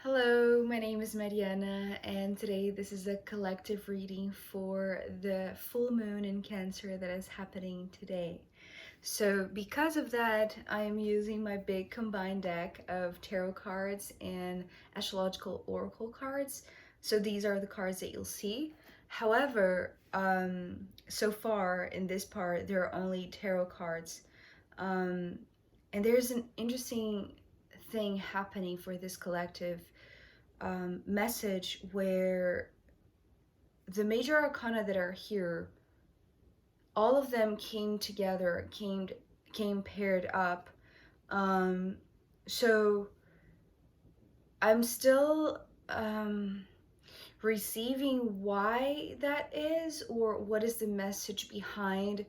Hello, my name is Mariana, and today this is a collective reading for the full moon in Cancer that is happening today. So because of that, I am using my big combined deck of tarot cards and astrological oracle cards. So these are the cards that you'll see. However, so far in this part, there are only tarot cards. And there's an interesting thing happening for this collective message where the major arcana that are here, all of them came together, came paired up. So I'm still receiving why that is, or what is the message behind,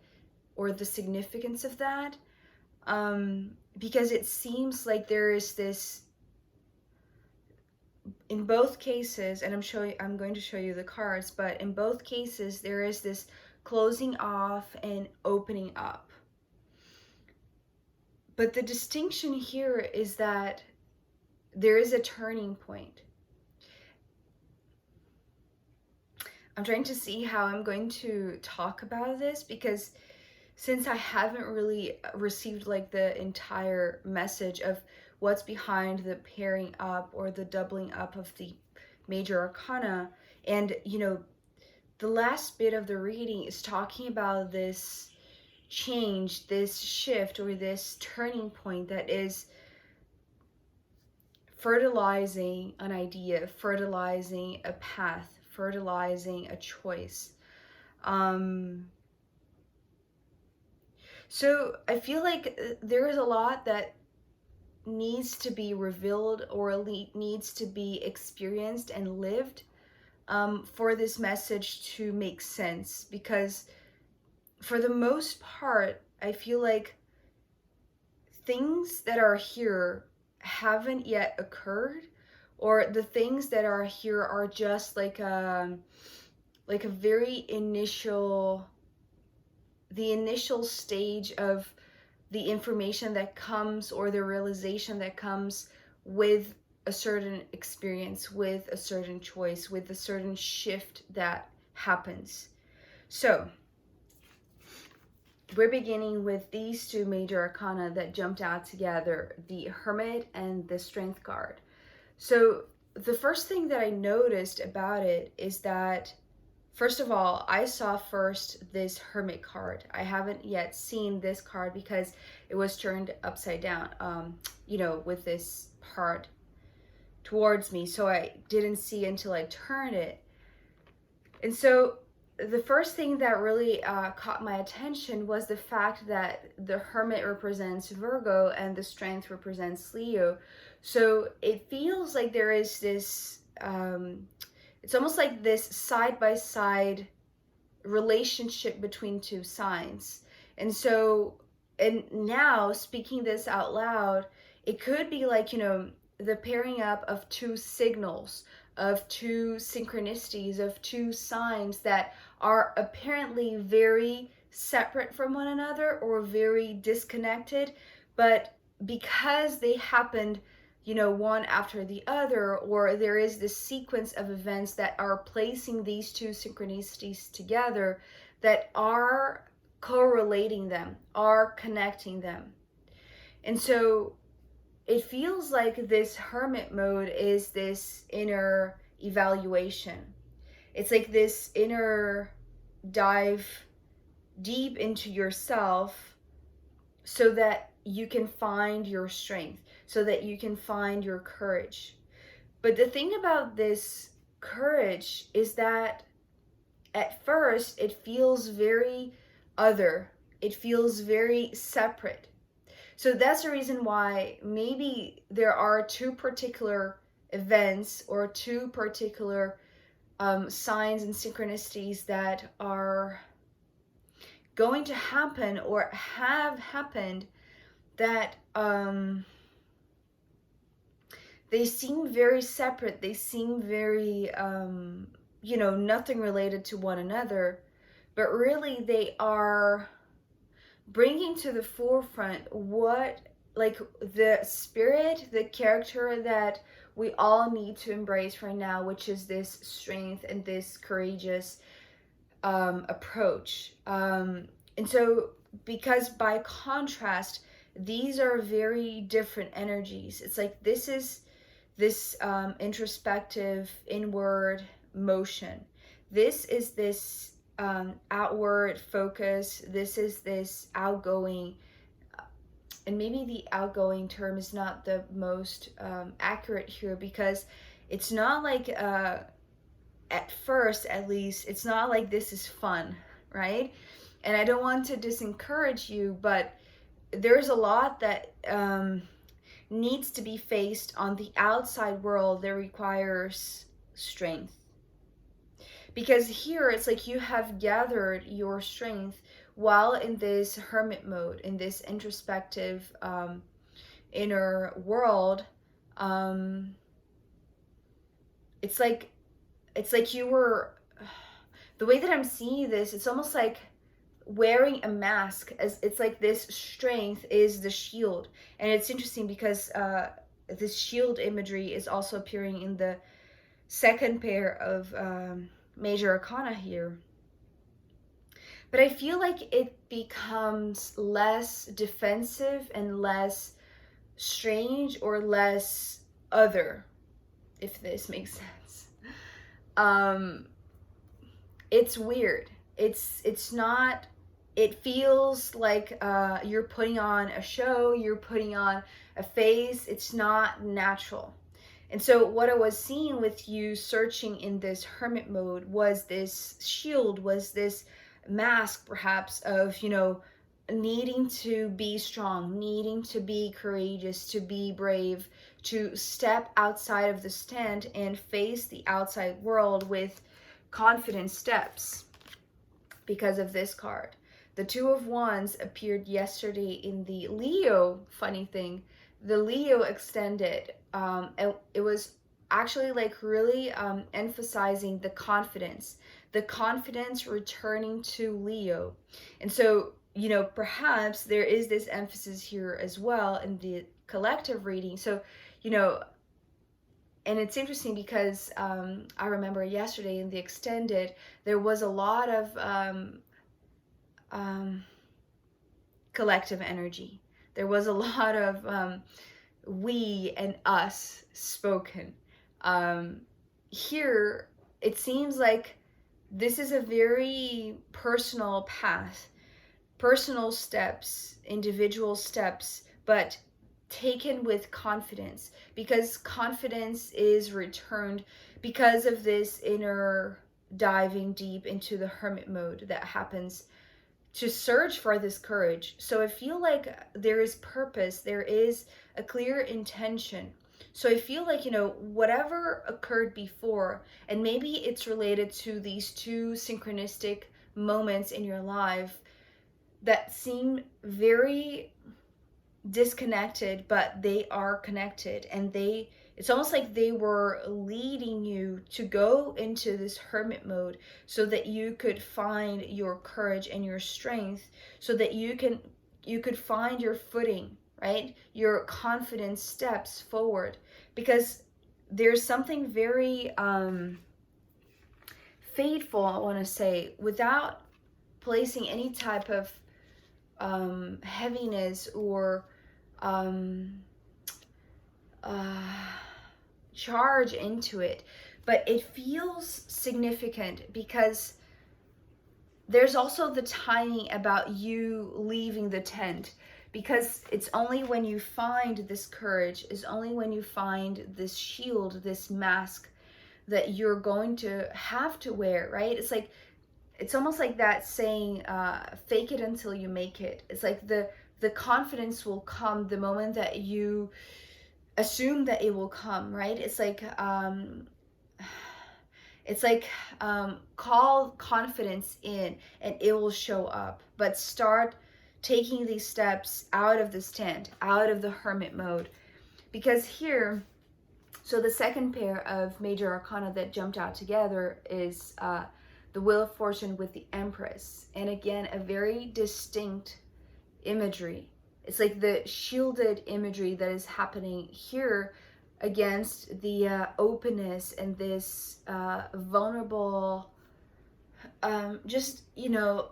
or the significance of that. Because it seems like there is this, in both cases, and I'm going to show you the cards, but in both cases there is this closing off and opening up. But the distinction here is that there is a turning point. I'm trying to see how I'm going to talk about this, because since I haven't really received like the entire message of what's behind the pairing up or the doubling up of the major arcana, and the last bit of the reading is talking about this change, this shift, or this turning point that is fertilizing an idea, fertilizing a path, fertilizing a choice. So I feel like there is a lot that needs to be revealed or needs to be experienced and lived for this message to make sense. Because for the most part, I feel like things that are here haven't yet occurred, or the things that are here are just like a very the initial stage of the information that comes, or the realization that comes with a certain experience, with a certain choice, with a certain shift that happens. So we're beginning with these two major arcana that jumped out together, the Hermit and the Strength card. So the first thing that I noticed about it is that, first of all, I saw first this Hermit card. I haven't yet seen this card because it was turned upside down, with this part towards me. So I didn't see until I turned it. And so the first thing that really caught my attention was the fact that the Hermit represents Virgo and the Strength represents Leo. So it feels like there is this, it's almost like this side-by-side relationship between two signs. And so, and now speaking this out loud, it could be like, the pairing up of two signals, of two synchronicities, of two signs that are apparently very separate from one another or very disconnected, but because they happened one after the other, or there is this sequence of events that are placing these two synchronicities together, that are correlating them, are connecting them. And so it feels like this Hermit mode is this inner evaluation. It's like this inner dive deep into yourself so that you can find your strength, so that you can find your courage. But the thing about this courage is that at first it feels very other. It feels very separate. So that's the reason why maybe there are two particular events or two particular signs and synchronicities that are going to happen or have happened that they seem very separate. They seem very, nothing related to one another, but really they are bringing to the forefront what like the spirit, the character that we all need to embrace right now, which is this strength and this courageous approach. And so, because by contrast, these are very different energies. It's like this is this introspective, inward motion. This is this outward focus. This is this outgoing, and maybe the outgoing term is not the most accurate here, because it's not like at first, at least, it's not like this is fun, right? And I don't want to disencourage you, but there's a lot that needs to be faced on the outside world that requires strength. Because here it's like you have gathered your strength while in this hermit mode, in this introspective inner world. It's like you were, the way that I'm seeing this, it's almost like wearing a mask, as it's like this strength is the shield. And it's interesting because this shield imagery is also appearing in the second pair of major arcana here. But I feel like it becomes less defensive and less strange or less other, if this makes sense. It's weird. It's not, it feels like you're putting on a show, you're putting on a face. It's not natural. And so what I was seeing with you searching in this hermit mode was this shield, was this mask perhaps of, you know, needing to be strong, needing to be courageous, to be brave, to step outside of the tent and face the outside world with confident steps because of this card. The Two of Wands appeared yesterday in the Leo, funny thing, the Leo extended. It was actually like really emphasizing the confidence returning to Leo. And so, you know, perhaps there is this emphasis here as well in the collective reading. So, you know, and it's interesting because I remember yesterday in the extended, there was a lot of collective energy. There was a lot of we and us spoken. Here, it seems like this is a very personal path, personal steps, individual steps, but taken with confidence, because confidence is returned because of this inner diving deep into the hermit mode that happens to search for this courage. So I feel like there is purpose, there is a clear intention. So I feel like, you know, whatever occurred before, and maybe it's related to these two synchronistic moments in your life that seem very disconnected, but they are connected, and it's almost like they were leading you to go into this hermit mode so that you could find your courage and your strength, so that you could find your footing, right? Your confident steps forward, because there's something very fateful, I want to say, without placing any type of heaviness or charge into it, but it feels significant because there's also the timing about you leaving the tent, because it's only when you find this courage, is only when you find this shield, this mask that you're going to have to wear, right? It's like, it's almost like that saying, fake it until you make it. It's like the confidence will come the moment that you assume that it will come, right? It's like call confidence in and it will show up, but start taking these steps out of this tent, out of the hermit mode. Because here, so the second pair of major arcana that jumped out together is the Wheel of Fortune with the Empress. And again, a very distinct imagery. It's like the shielded imagery that is happening here against the openness and this vulnerable, just, you know,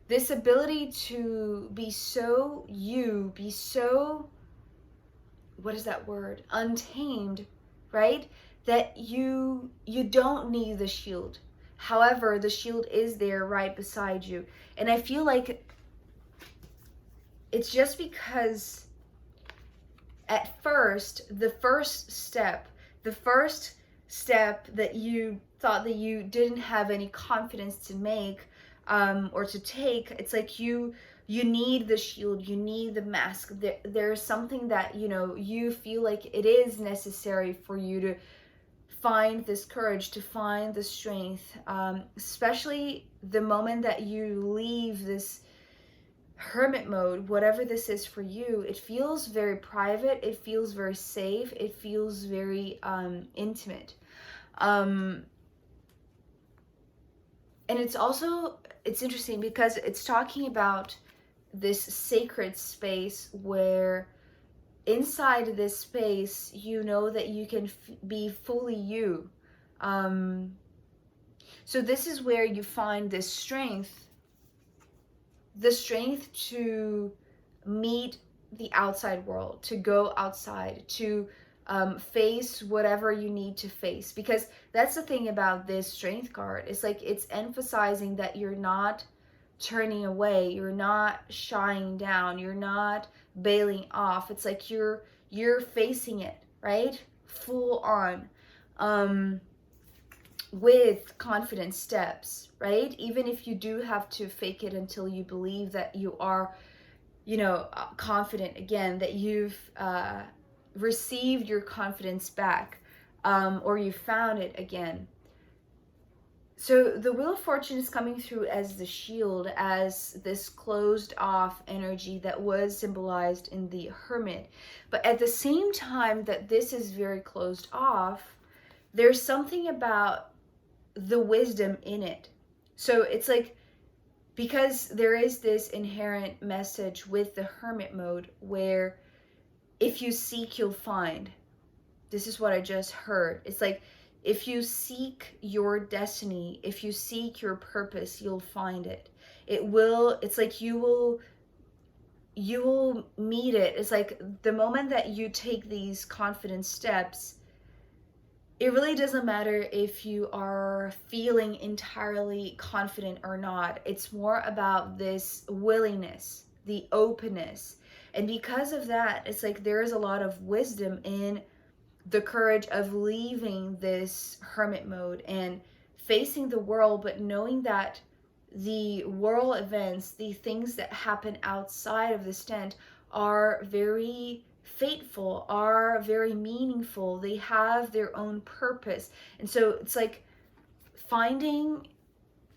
this ability to be so you, be so, what is that word? Untamed, right? That you don't need the shield. However, the shield is there right beside you. And I feel like it's just because at first, the first step that you thought that you didn't have any confidence to make, or to take, it's like you need the shield, you need the mask. There's something that, you know, you feel like it is necessary for you to find this courage, to find the strength, especially the moment that you leave this hermit mode, whatever this is for you. It feels very private, it feels very safe, it feels very intimate. And it's interesting because it's talking about this sacred space where inside this space, you know that you can be fully you. So this is where you find this strength, the strength to meet the outside world, to go outside, to face whatever you need to face. Because that's the thing about this strength card. It's like it's emphasizing that you're not turning away, you're not shying down, you're not bailing off. It's like you're facing it, right? Full on. With confident steps, right? Even if you do have to fake it until you believe that you are, you know, confident again, that you've received your confidence back, or you found it again. So the Wheel of Fortune is coming through as the shield, as this closed off energy that was symbolized in the Hermit. But at the same time that this is very closed off, there's something about the wisdom in it. So it's like, because there is this inherent message with the Hermit mode where if you seek, you'll find. This is what I just heard. It's like, if you seek your destiny, if you seek your purpose, you'll find it. It's like you will meet it. It's like the moment that you take these confident steps, it really doesn't matter if you are feeling entirely confident or not. It's more about this willingness, the openness. And because of that, it's like there is a lot of wisdom in the courage of leaving this hermit mode and facing the world, but knowing that the world events, the things that happen outside of this tent are very fateful, are very meaningful. They have their own purpose. And so it's like finding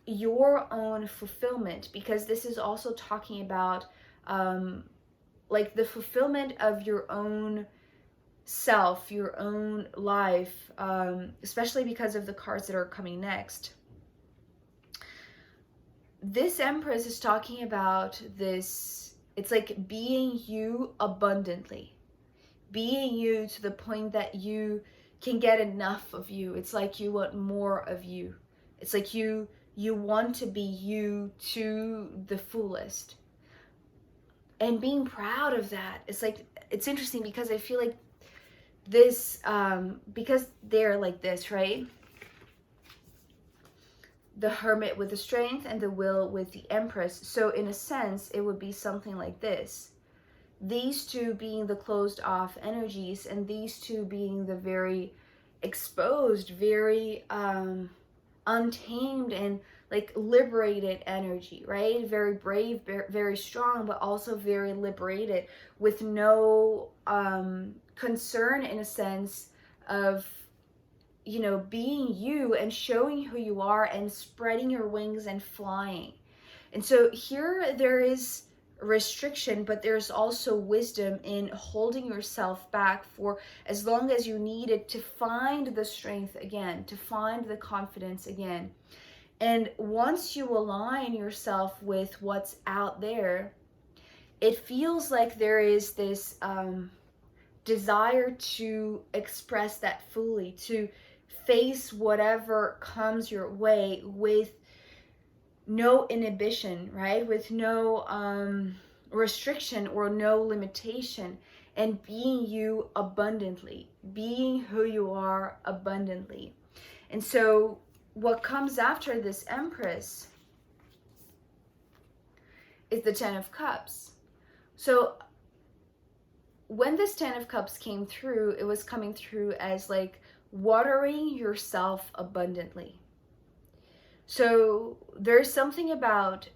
your own fulfillment, because this is also talking about like the fulfillment of your own self, your own life, especially because of the cards that are coming next. This Empress is talking about this, it's like being you abundantly, being you to the point that you can get enough of you. It's like you want more of you. It's like you want to be you to the fullest. And being proud of that. It's like, it's interesting because I feel like this, because they're like this, right? The Hermit with the Strength and the Wheel with the Empress. So in a sense, it would be something like this. These two being the closed off energies, and these two being the very exposed, very untamed and like liberated energy, right? Very brave, very strong, but also very liberated, with no concern in a sense of, you know, being you and showing who you are and spreading your wings and flying. And so here there is restriction, but there's also wisdom in holding yourself back for as long as you need it to find the strength again, to find the confidence again. And once you align yourself with what's out there, it feels like there is this desire to express that fully, to face whatever comes your way with no inhibition, right? With no restriction or no limitation, and being you abundantly, being who you are abundantly. And so what comes after this Empress is the Ten of Cups. So when this Ten of Cups came through, it was coming through as like watering yourself abundantly. So there's something about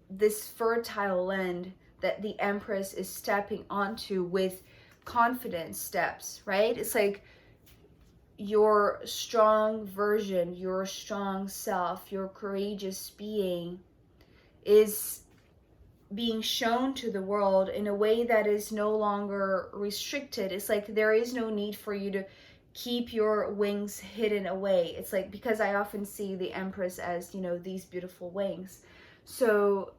this fertile land that the Empress is stepping onto with confidence steps, right? It's like your strong version, your strong self, your courageous being is being shown to the world in a way that is no longer restricted. It's like there is no need for you to keep your wings hidden away. It's like, because I often see the Empress as, you know, these beautiful wings. So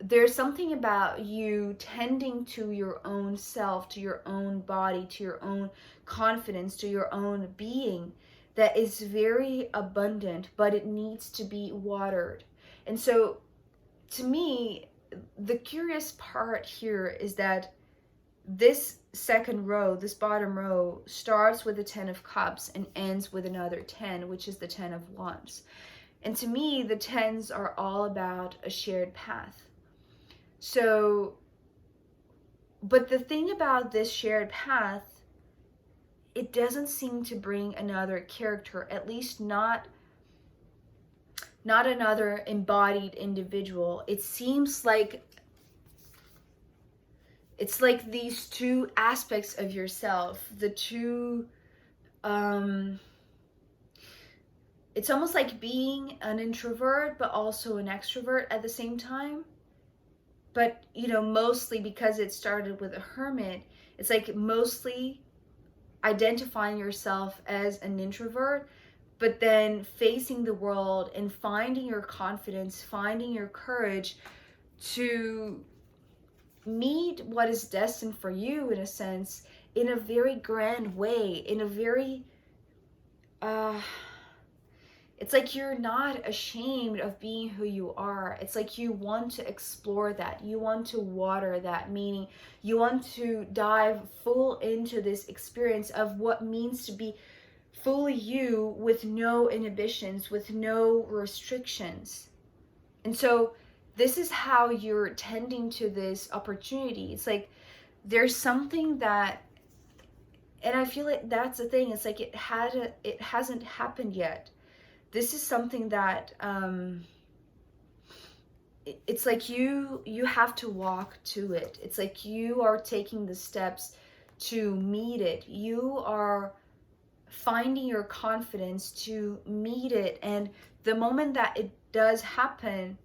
there's something about you tending to your own self, to your own body, to your own confidence, to your own being that is very abundant, but it needs to be watered. And so to me, the curious part here is that this second row, this bottom row, starts with the Ten of Cups and ends with another 10, which is the 10 of Wands. And to me, the 10s are all about a shared path. So, but the thing about this shared path, it doesn't seem to bring another character, at least not another embodied individual. It seems like it's like these two aspects of yourself, the two, it's almost like being an introvert, but also an extrovert at the same time. But, you know, mostly because it started with a hermit, it's like mostly identifying yourself as an introvert, but then facing the world and finding your confidence, finding your courage to meet what is destined for you, in a sense, in a very grand way, in a very it's like you're not ashamed of being who you are. It's like you want to explore that. You want to water that, meaning you want to dive full into this experience of what means to be fully you, with no inhibitions, with no restrictions. And so this is how you're tending to this opportunity. It's like there's something that, and I feel like that's the thing. It's like it hasn't happened yet. This is something that it's like you have to walk to it. It's like you are taking the steps to meet it. You are finding your confidence to meet it. And the moment that it does happen,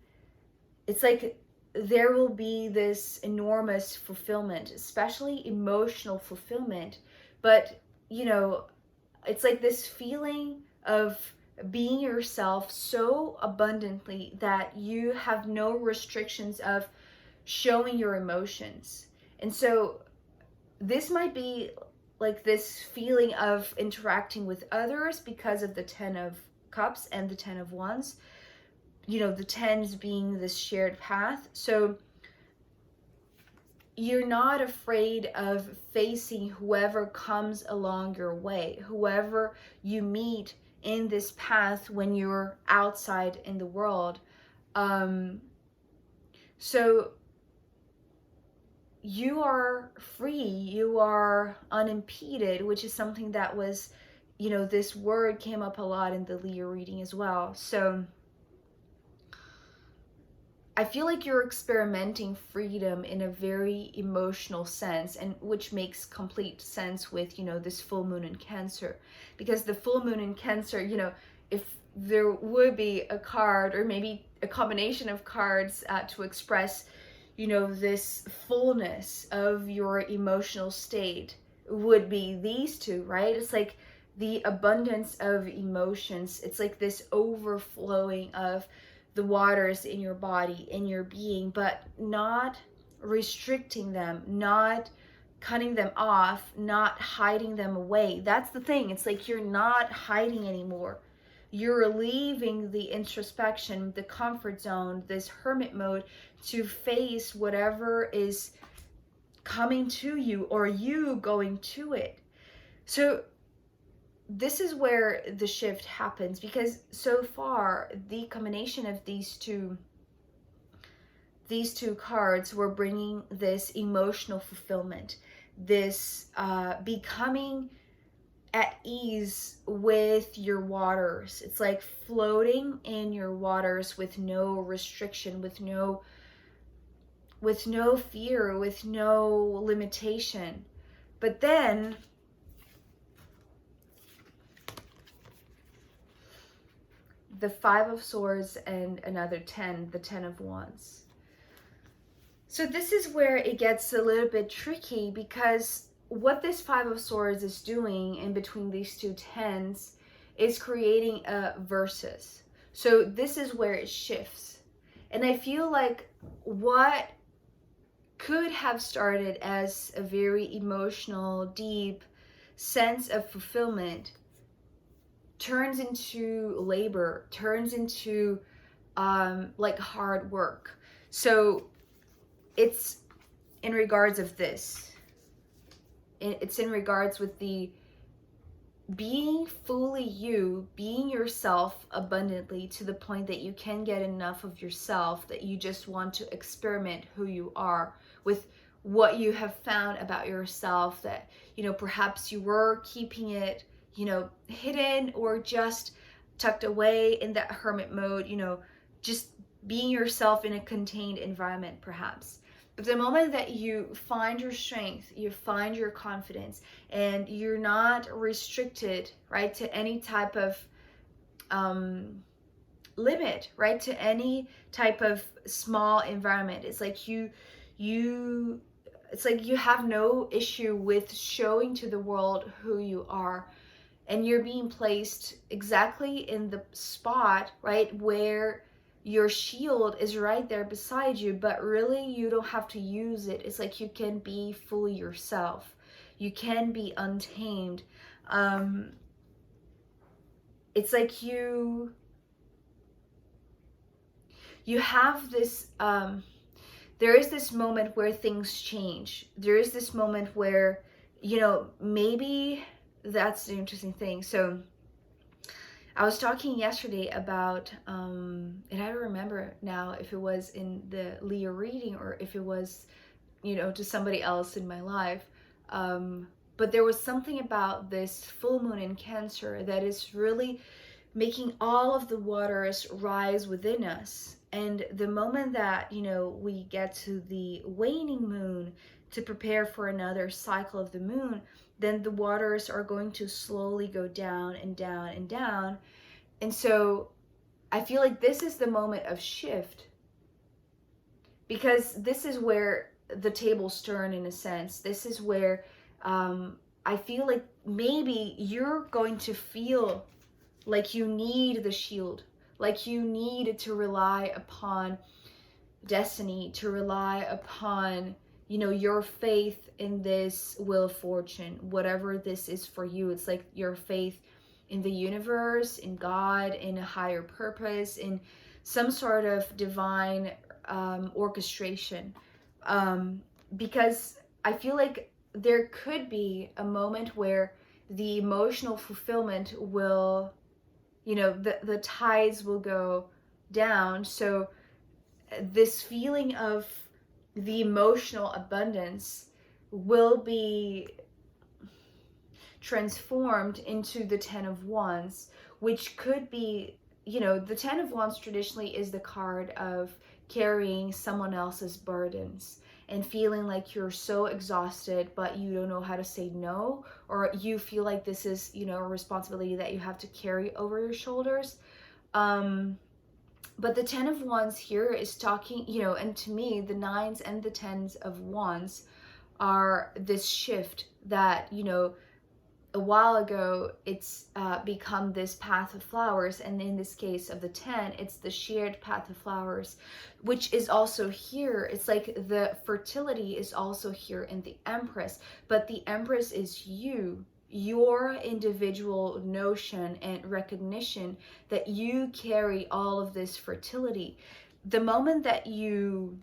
it's like there will be this enormous fulfillment, especially emotional fulfillment. But, you know, it's like this feeling of being yourself so abundantly that you have no restrictions of showing your emotions. And so this might be like this feeling of interacting with others because of the 10 of Cups and the 10 of Wands, you know, the 10s being this shared path. So you're not afraid of facing whoever comes along your way, whoever you meet in this path when you're outside in the world. So you are free, you are unimpeded, which is something that was, you know, this word came up a lot in the Leo reading as well. So I feel like you're experimenting freedom in a very emotional sense, and which makes complete sense with, you know, this full moon in Cancer. Because the full moon in Cancer, you know, if there would be a card or maybe a combination of cards to express, you know, this fullness of your emotional state, would be these two, right? It's like the abundance of emotions. It's like this overflowing of the waters in your body, in your being, but not restricting them, not cutting them off, not hiding them away. That's the thing. It's like you're not hiding anymore. You're leaving the introspection, the comfort zone, this hermit mode to face whatever is coming to you or you going to it. So this is where the shift happens, because so far the combination of these two cards were bringing this emotional fulfillment, this becoming at ease with your waters. It's like floating in your waters with no restriction, with no fear, with no limitation. But then the 5 of Swords and another 10, the 10 of Wands. So this is where it gets a little bit tricky, because what this 5 of Swords is doing in between these two tens is creating a versus. So this is where it shifts. And I feel like what could have started as a very emotional, deep sense of fulfillment turns into labor, turns into like hard work. So it's in regards of this. It's in regards with the being fully you, being yourself abundantly to the point that you can get enough of yourself that you just want to experiment who you are with what you have found about yourself that, you know, perhaps you were keeping it, you know, hidden or just tucked away in that hermit mode, you know, just being yourself in a contained environment perhaps. But the moment that you find your strength, you find your confidence, and you're not restricted, right, to any type of limit, right, to any type of small environment. It's like it's like you have no issue with showing to the world who you are, and you're being placed exactly in the spot, right, where your shield is right there beside you, but really you don't have to use it. It's like you can be fully yourself. You can be untamed. It's like you have this, there is this moment where things change. There is this moment where, you know, maybe that's the interesting thing. So I was talking yesterday about, and I don't remember now if it was in the Leo reading or if it was, you know, to somebody else in my life. But there was something about this full moon in Cancer that is really making all of the waters rise within us. And the moment that, you know, we get to the waning moon to prepare for another cycle of the moon, then the waters are going to slowly go down and down and down. And so I feel like this is the moment of shift, because this is where the tables turn in a sense. This is where I feel like maybe you're going to feel like you need the shield, like you need to rely upon destiny, to rely upon, you know, your faith in this wheel of fortune, whatever this is for you. It's like your faith in the universe, in God, in a higher purpose, in some sort of divine orchestration. Because I feel like there could be a moment where the emotional fulfillment will, you know, the tides will go down. So this feeling of the emotional abundance will be transformed into the 10 of Wands, which could be, you know, the 10 of Wands traditionally is the card of carrying someone else's burdens and feeling like you're so exhausted, but you don't know how to say no, or you feel like this is, you know, a responsibility that you have to carry over your shoulders. But the 10 of Wands here is talking, you know, and to me, the 9s and the 10s of Wands are this shift that, you know, a while ago, it's become this path of flowers, and in this case of the 10, it's the shared path of flowers, which is also here. It's like the fertility is also here in the Empress, but the Empress is you, your individual notion and recognition that you carry all of this fertility. The moment that you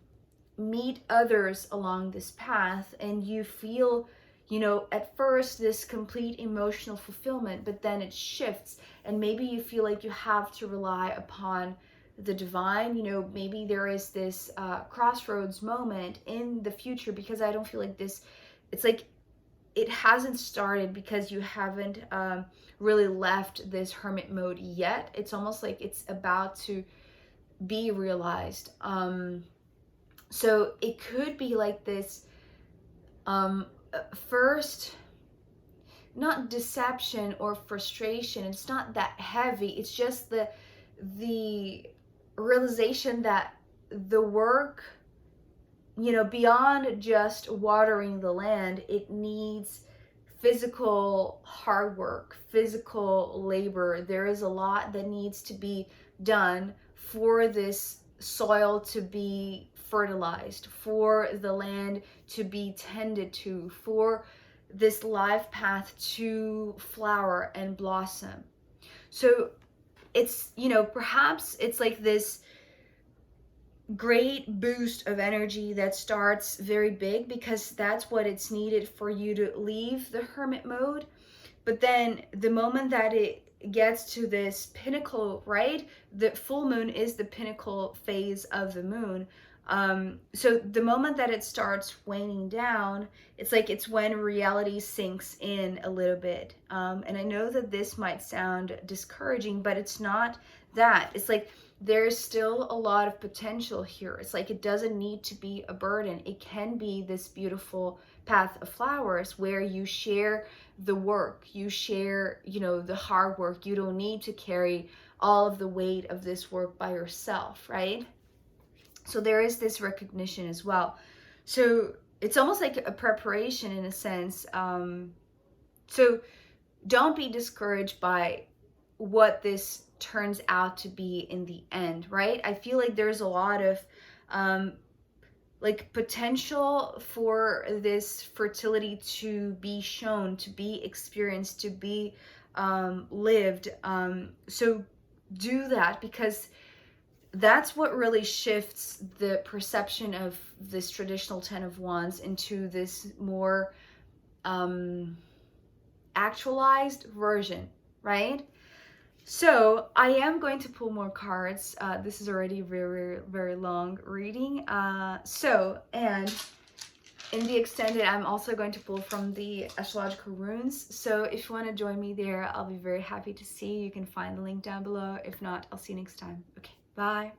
meet others along this path and you feel, you know, at first this complete emotional fulfillment, but then it shifts and maybe you feel like you have to rely upon the divine, you know, maybe there is this crossroads moment in the future, because I don't feel like this, it's like it hasn't started because you haven't really left this hermit mode yet. It's almost like it's about to be realized. So it could be like this first, not deception or frustration, it's not that heavy, it's just the realization that the work, you know, beyond just watering the land, it needs physical hard work, physical labor. There is a lot that needs to be done for this soil to be fertilized, for the land to be tended to, for this life path to flower and blossom. So it's, you know, perhaps it's like this great boost of energy that starts very big because that's what it's needed for you to leave the hermit mode. But then the moment that it gets to this pinnacle, right? The full moon is the pinnacle phase of the moon. So the moment that it starts waning down, it's like it's when reality sinks in a little bit. And I know that this might sound discouraging, but it's not that. It's like there's still a lot of potential here. It's like it doesn't need to be a burden. It can be this beautiful path of flowers where you share the work, you share, you know, the hard work. You don't need to carry all of the weight of this work by yourself, right? So there is this recognition as well. So it's almost like a preparation in a sense. So don't be discouraged by what this turns out to be in the end, right? I feel like there's a lot of like potential for this fertility to be shown, to be experienced, to be lived. So do that, because that's what really shifts the perception of this traditional 10 of Wands into this more actualized version, right? So I am going to pull more cards. This is already very, very long reading. And in the extended, I'm also going to pull from the astrological runes. So if you want to join me there, I'll be very happy to see you. You can find the link down below. If not, I'll see you next time. Okay, bye.